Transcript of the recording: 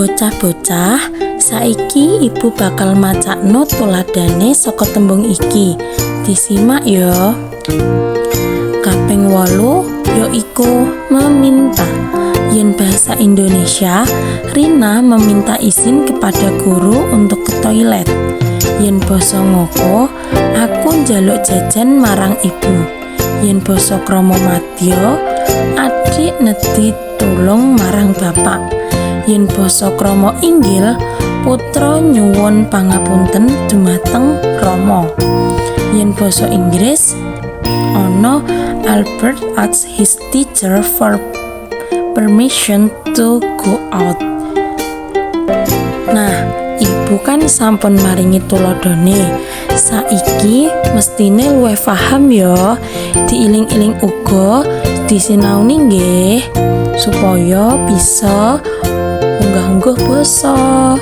Bocah-bocah, saiki ibu bakal macakno tuladane saka tembung iki. Disimak ya. Kaping 8 yaiku meminta. Yen bahasa Indonesia, Rina meminta izin kepada guru untuk ke toilet. Yen basa Ngoko, aku njaluk jajan marang ibu. Yen basa Krama Madya, adik nedhi tulung marang bapak. Yen basa Krama Inggil, putra nyuwun pangapunten dumateng Rama. Yen basa Inggris, ana Albert asks his teacher for permission to go out. Nah, ibu kan sampun maringi tuladhane. Saiki mestine luwih paham ya. Diiling-iling uga disinaoni nggih supaya bisa unggah-ungguh basa.